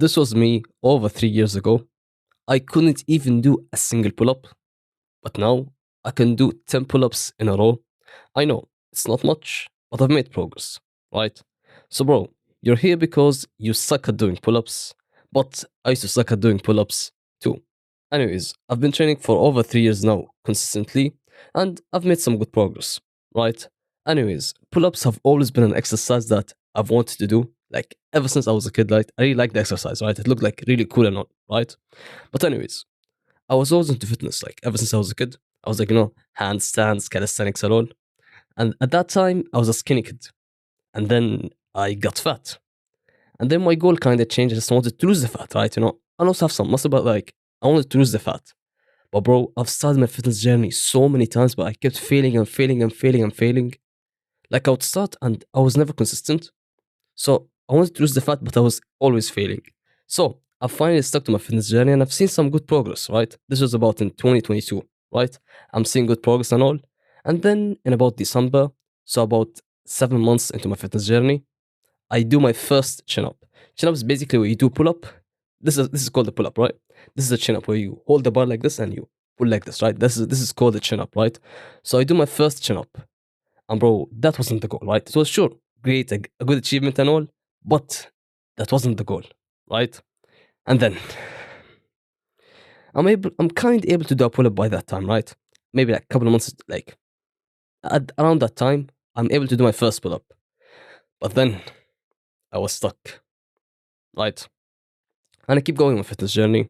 This was me over 3 years ago. I couldn't even do a single pull up, but now I can do 10 pull ups in a row. I know it's not much, but I've made progress, right? So, bro, you're here because you suck at doing pull ups, but I used to suck at doing pull ups too. Anyways, I've been training for over 3 years now, consistently, and I've made some good progress, right? Anyways, pull ups have always been an exercise that I've wanted to do, like ever since I was a kid, right? I really liked the exercise, right? It looked like really cool and all, right? But, anyways, I was always into fitness, like ever since I was a kid. I was like, handstands, calisthenics, and all. And at that time, I was a skinny kid. And then I got fat. And then my goal kind of changed. I just wanted to lose the fat, right? I also have some muscle, but like, I wanted to lose the fat. But bro, I've started my fitness journey so many times, but I kept failing and failing and failing and failing. Like I would start and I was never consistent. So I wanted to lose the fat, but I was always failing. So I finally stuck to my fitness journey and I've seen some good progress, right? This was about in 2022, right? I'm seeing good progress and all. And then in about December, so about 7 months into my fitness journey, I do my first chin up. Chin up is basically where you do pull up. This is called the pull up, right? This is a chin up where you hold the bar like this and you pull like this, right? This is called the chin up, right? So I do my first chin up. And bro, that wasn't the goal, right? It was sure great, a good achievement and all, but that wasn't the goal, right? And then I'm kind of able to do a pull up by that time, right? Maybe like a couple of months, like around that time, I'm able to do my first pull up. But then I was stuck, right? And I keep going my fitness journey,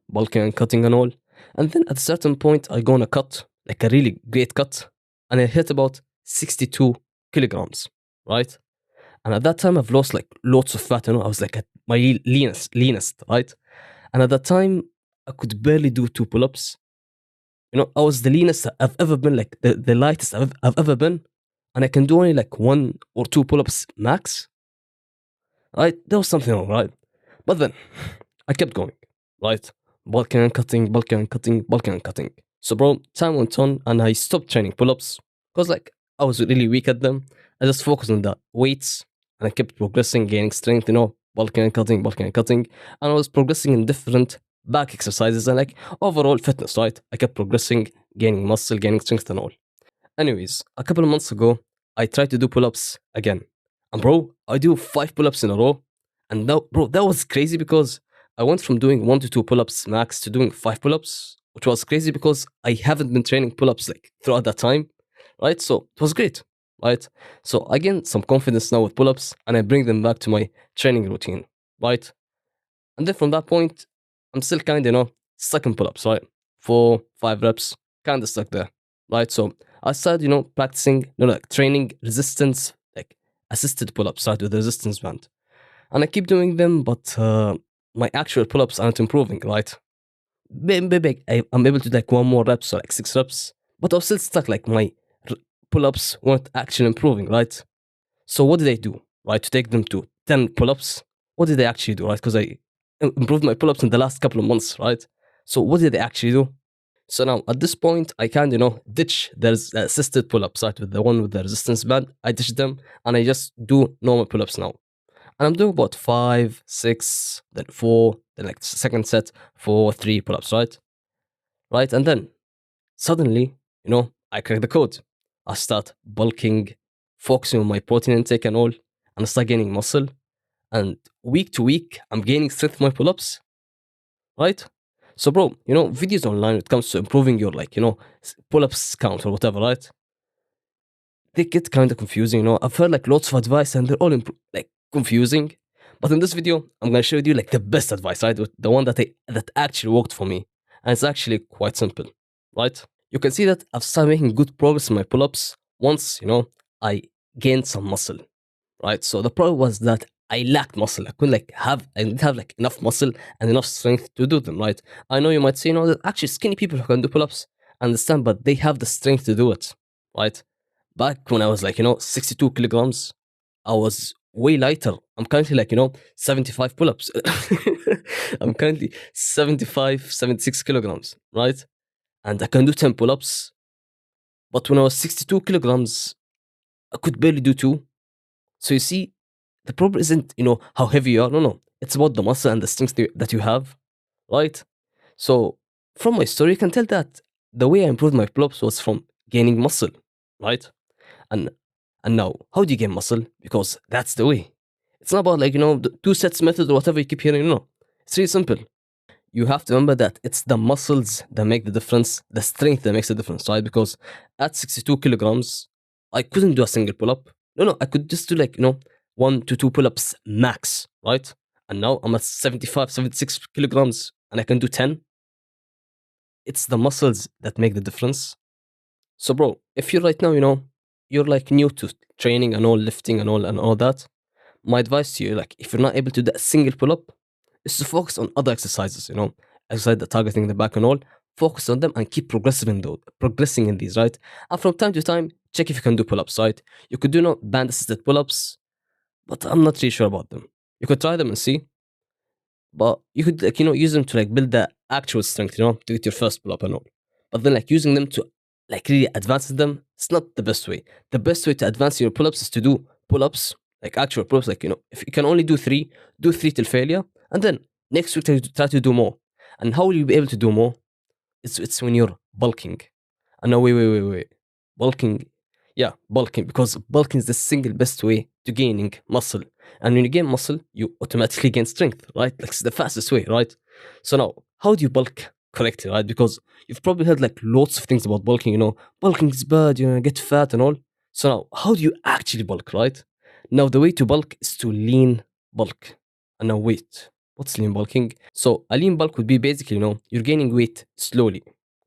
bulking and cutting and all. And then at a certain point, I go on a cut, like a really great cut, and I hit about 62 kilograms, right? And at that time, I've lost like lots of fat. I was like at my leanest, right? And at that time, I could barely do two pull-ups. I was the leanest I've ever been, like the lightest I've ever been, and I can do only like one or two pull-ups max. Right? There was something wrong, right? But then I kept going, right? Bulking and cutting, bulking and cutting, bulking and cutting. So, bro, time went on, and I stopped training pull-ups because, like, I was really weak at them. I just focused on the weights, and I kept progressing, gaining strength. Bulking and cutting, bulking and cutting, and I was progressing in different back exercises and like overall fitness. Right? I kept progressing, gaining muscle, gaining strength, and all. Anyways, a couple of months ago, I tried to do pull-ups again. And bro, I do 5 pull-ups in a row. And now, bro, that was crazy because I went from doing 1 to 2 pull-ups max to doing 5 pull-ups, which was crazy because I haven't been training pull-ups like throughout that time. Right? So it was great. Right? So I gain some confidence now with pull-ups and I bring them back to my training routine. Right? And then from that point, I'm still kind of, stuck in pull-ups, right? 4, 5 reps, kind of stuck there. Right? So I started, practicing, like training resistance, like assisted pull-ups, started with the resistance band. And I keep doing them, but my actual pull-ups aren't improving, right? Maybe I'm able to do like one more rep, so like 6 reps, but I'm still stuck, like my pull-ups weren't actually improving, right? So what did I do, right, to take them to 10 pull-ups? What did I actually do, right? Because I improved my pull-ups in the last couple of months, right? So what did I actually do? So now at this point, I can, ditch the assisted pull-ups, right? With the one with the resistance band, I ditch them and I just do normal pull-ups now. And I'm doing about 5, 6, then 4, then like second set, 4, 3 pull-ups, right? Right? And then suddenly, I crack the code. I start bulking, focusing on my protein intake and all, and I start gaining muscle. And week to week, I'm gaining strength with my pull-ups, right? So, bro, videos online when it comes to improving your, like, pull-ups count or whatever, right? They get kind of confusing, I've heard like lots of advice and they're all like confusing. But in this video, I'm gonna show you like the best advice, right? The one that actually worked for me, and it's actually quite simple, right? You can see that I've started making good progress in my pull-ups once, I gained some muscle, right? So the problem was that I lacked muscle. I didn't have like enough muscle and enough strength to do them, right? I know you might say, that actually skinny people who can do pull-ups, I understand, but they have the strength to do it, right? Back when I was like, 62 kilograms, I was way lighter. I'm currently like, 75 pull-ups. I'm currently 75, 76 kilograms, right? And I can do 10 pull-ups. But when I was 62 kilograms, I could barely do two. So you see, the problem isn't, how heavy you are. No. It's about the muscle and the strength that you have, right? So from my story, you can tell that the way I improved my pull-ups was from gaining muscle, right? And and now, how do you gain muscle? Because that's the way. It's not about like the two sets method or whatever you keep hearing. No, it's really simple. You have to remember that it's the muscles that make the difference, the strength that makes the difference, right? Because at 62 kilograms, I couldn't do a single pull up. No, I could just do like, 1 to 2 pull ups max, right? And now I'm at 75, 76 kilograms and I can do 10. It's the muscles that make the difference. So, bro, if you're right now, you're like new to training and all, lifting and all that, my advice to you, like, if you're not able to do a single pull up, is to focus on other exercises, exercise that targeting the back and all. Focus on them and keep progressing in these, right? And from time to time, check if you can do pull ups, right? You could do band assisted pull ups, but I'm not really sure about them. You could try them and see, but you could like use them to like build the actual strength, to get your first pull up and all. But then like using them to like really advance them, it's not the best way. The best way to advance your pull ups is to do pull ups, like actual pull ups. Like if you can only do three till failure, and then next week try to do more. And how will you be able to do more? It's when you're bulking. And no, wait. Bulking, yeah, bulking, because bulking is the single best way to gaining muscle. And when you gain muscle, you automatically gain strength, right? Like it's the fastest way, right? So now, how do you bulk correctly, right? Because you've probably heard like lots of things about bulking, bulking is bad, get fat and all. So now, how do you actually bulk, right? Now, the way to bulk is to lean bulk. And now, wait, what's lean bulking? So, a lean bulk would be basically, you're gaining weight slowly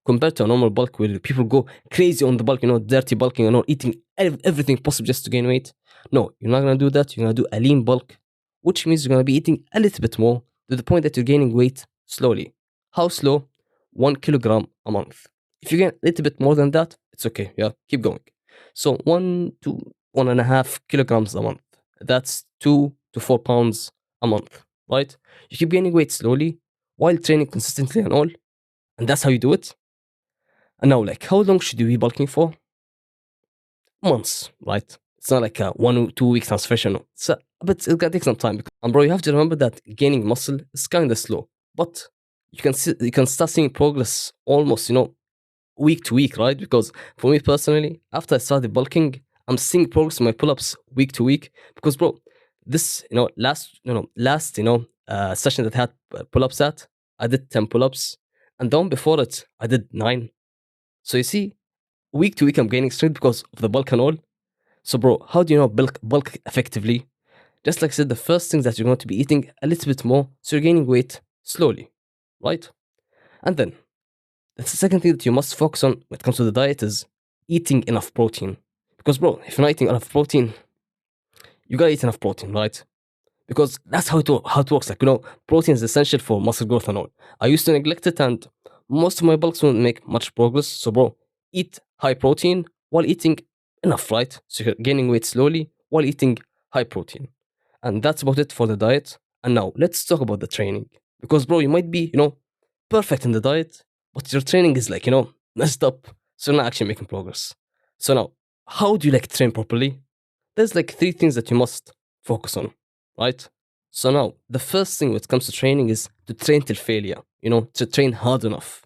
compared to a normal bulk where people go crazy on the bulk, dirty bulking and all, eating everything possible just to gain weight. No, you're not gonna do that. You're gonna do a lean bulk, which means you're gonna be eating a little bit more to the point that you're gaining weight slowly. How slow? 1 kilogram a month. If you gain a little bit more than that, it's okay. Yeah, keep going. So 1 to 1.5 kilograms a month. That's 2 to 4 pounds a month, right? You keep gaining weight slowly while training consistently and all, and that's how you do it. And now, like, how long should you be bulking for? Months, right? It's not like a 1 or 2 week transformation. But it's gonna take some time. And bro, you have to remember that gaining muscle is kind of slow, but you can start seeing progress almost, week to week, right? Because for me personally, after I started bulking, I'm seeing progress in my pull-ups week to week. Because bro, this last session that I had pull-ups at, I did 10 pull-ups, and the one before it, I did 9. So you see, week to week, I'm gaining strength because of the bulk and all. So, bro, how do you bulk effectively? Just like I said, the first thing that you're going to be eating a little bit more, so you're gaining weight slowly, right? And then, the second thing that you must focus on when it comes to the diet is eating enough protein. Because, bro, if you're not eating enough protein, you gotta eat enough protein, right? Because that's how it works. Like, protein is essential for muscle growth and all. I used to neglect it, and most of my bulks won't make much progress. So, bro, eat high protein while eating enough, right? So you're gaining weight slowly while eating high protein. And that's about it for the diet. And now let's talk about the training. Because, bro, you might be, perfect in the diet, but your training is like, messed up. So you're not actually making progress. So now, how do you like train properly? There's like 3 things that you must focus on, right? So now, the first thing when it comes to training is to train till failure, to train hard enough.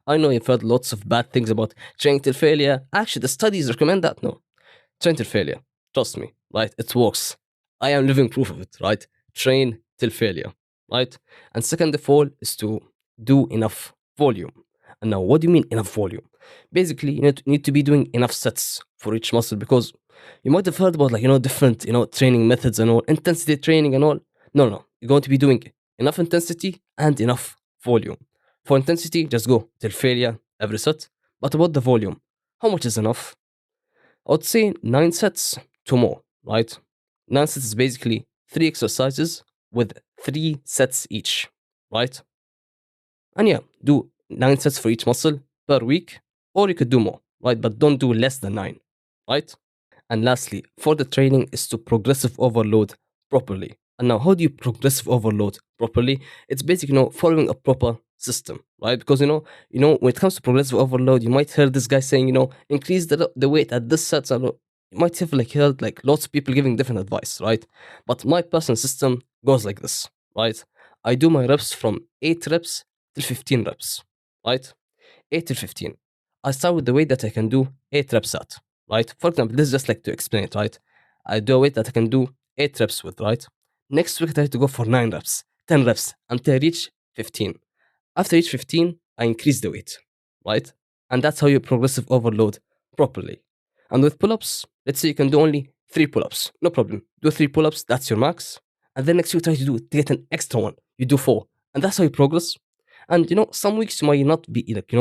I know you've heard lots of bad things about training till failure. Actually, the studies recommend that. No, train till failure. Trust me, right? It works. I am living proof of it, right? Train till failure, right? And second of all is to do enough volume. And now, what do you mean enough volume? Basically, you need to be doing enough sets for each muscle, because you might have heard about like different training methods and all, intensity training and all. No, you're going to be doing enough intensity and enough volume. For intensity, just go till failure every set. But about the volume, how much is enough? I would say 9 sets to more, right? 9 sets is basically 3 exercises with 3 sets each, right? And yeah, do 9 sets for each muscle per week, or you could do more, right? But don't do less than 9, right? And lastly, for the training is to progressive overload properly. And now, how do you progressive overload properly? It's basically, following a proper system, right? Because, when it comes to progressive overload, you might hear this guy saying, increase the weight at this set. So you might have like heard like lots of people giving different advice, right? But my personal system goes like this, right? I do my reps from 8 reps till 15 reps, right? 8 till 15. I start with the weight that I can do 8 reps at, right? For example, this is just like to explain it, right? I do a weight that I can do 8 reps with, right? Next week, I try to go for 9 reps, 10 reps until I reach 15. After I reach 15, I increase the weight, right? And that's how you progressive overload properly. And with pull ups, let's say you can do only 3 pull ups, no problem. Do 3 pull ups, that's your max. And then next week, try to get an extra one. You do 4. And that's how you progress. And some weeks you might not be like,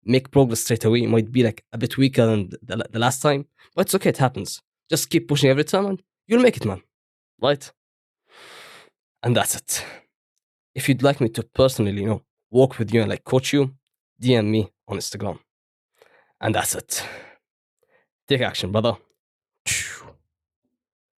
make progress straight away. You might be like a bit weaker than the last time, but it's okay. It happens. Just keep pushing every time, and you'll make it, man. Right? And that's it. If you'd like me to personally, work with you and like coach you, DM me on Instagram. And that's it. Take action, brother.